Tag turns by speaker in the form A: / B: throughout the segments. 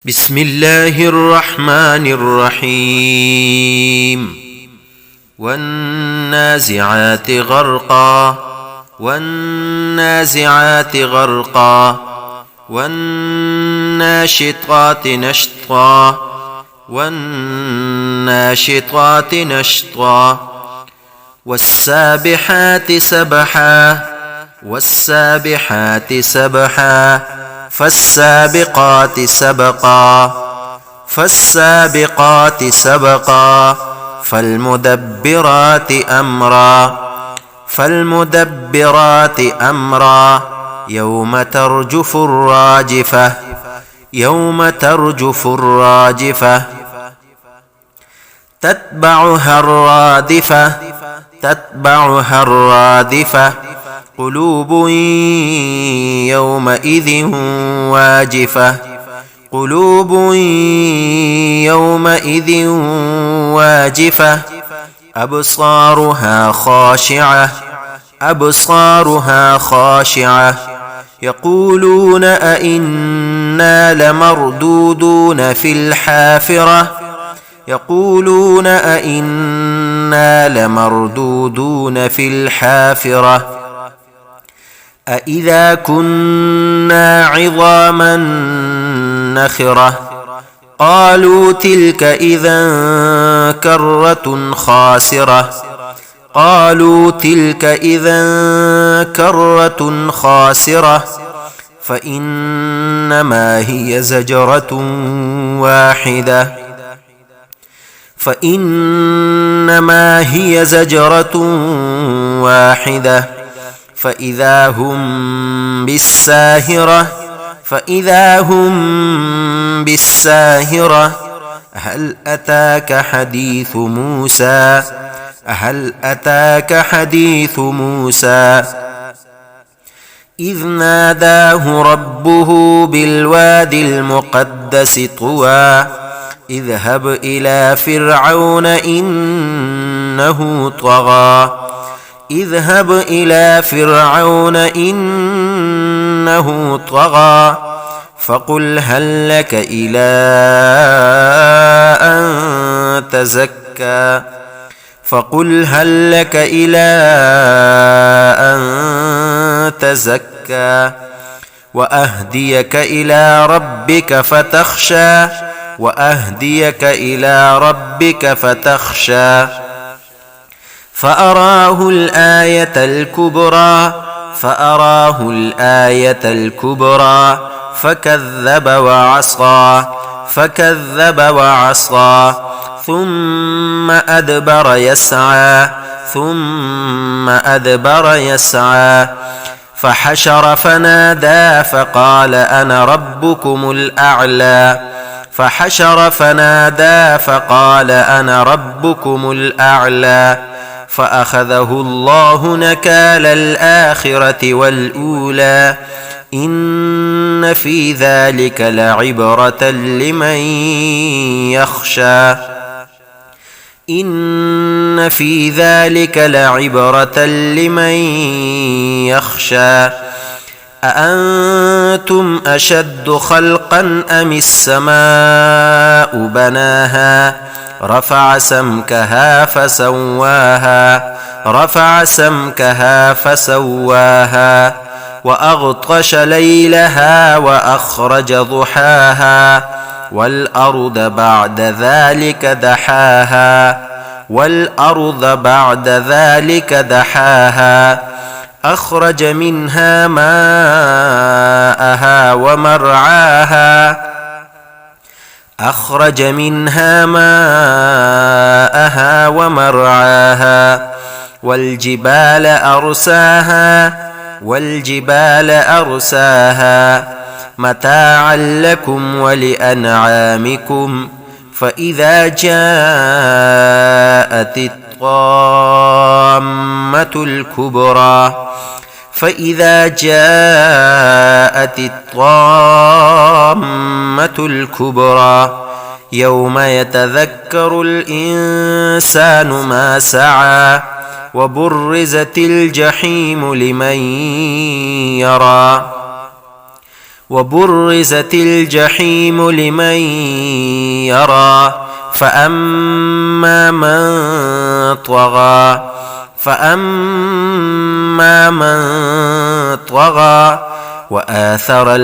A: بسم الله الرحمن الرحيم والنازعات غرقا والنازعات غرقا والناشطات نشطا والناشطات نشطا والسابحات سبحا والسابحات سبحا فالسابقات سبقا فالسابقات سبقا فالمدبرات أمرا فالمدبرات أمرا يوم ترجف الراجفة يوم ترجف الراجفة تتبعها الرادفة تتبعها الرادفة قلوب يومئذ واجفة قلوب يومئذ واجفة أبصارها خاشعة أبصارها خاشعة يقولون أئنا لمردودون في الحافرة يقولون أئنا لمردودون في الحافرة أإذا كنا عظاما نخرة قالوا تلك إذا كرة خاسرة قالوا تلك إذا كرة خاسرة فإنما هي زجرة واحدة فإنما هي زجرة واحدة فإذا هم بالساهرة فإذا هم بالساهرة هل أتاك حديث موسى هل أتاك حديث موسى إذ ناداه ربه بالوادي المقدس طوى اذهب إلى فرعون إنه طغى اذهب إلى فرعون إنه طغى فقل هل لك إلى أن تزكى فقل هل لك إلى أن تزكى وأهديك إلى ربك فتخشى وأهديك إلى ربك فتخشى فأراه الآية الكبرى فأراه الآية الكبرى فكذب وعصى فكذب وعصى ثم أدبر يسعى ثم أدبر يسعى فحشر فنادى فقال أنا ربكم الأعلى فحشر فنادى فقال أنا ربكم الأعلى فأخذه الله نكال الآخرة والأولى إن في ذلك لعبرة لمن يخشى إن في ذلك لعبرة لمن يخشى أأنتم أشد خلقا أم السماء بناها رفع سمكها فسواها رفع سمكها فسواها وأغطش ليلها وأخرج ضحاها والأرض بعد ذلك دحاها والأرض بعد ذلك دحاها أخرج منها ماءها ومرعاها أخرج منها ماءها ومرعاها والجبال أرساها والجبال أرساها متاعا لكم ولأنعامكم فإذا جاءت الطامة الكبرى فإذا جاءت الطامة الكبرى يوم يتذكر الإنسان ما سعى وبرزت الجحيم لمن يرى وبرزت الجحيم لمن يرى فأما من طغى وآثر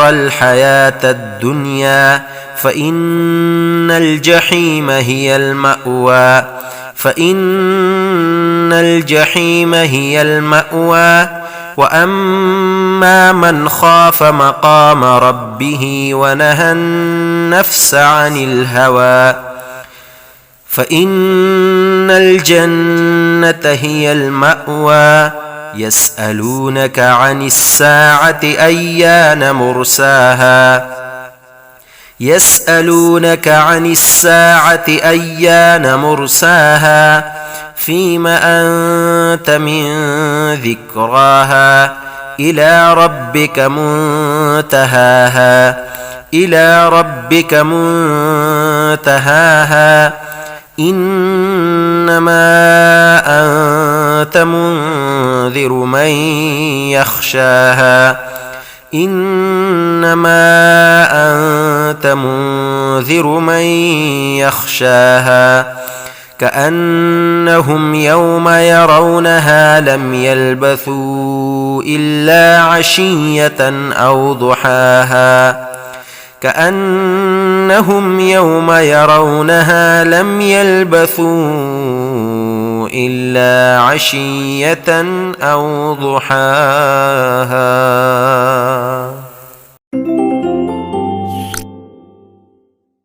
A: الحياة الدنيا فإن الجحيم هي المأوى وأما من خاف مقام ربه ونهى النفس عن الهوى فإن الجنة هي المأوى يسألونك عن الساعة أيان مرساها فيم أنت من ذكراها إلى ربك منتهاها إنما أنت منذر من يخشاها كأنهم يوم يرونها لم يلبثوا إلا عشية أو ضحاها.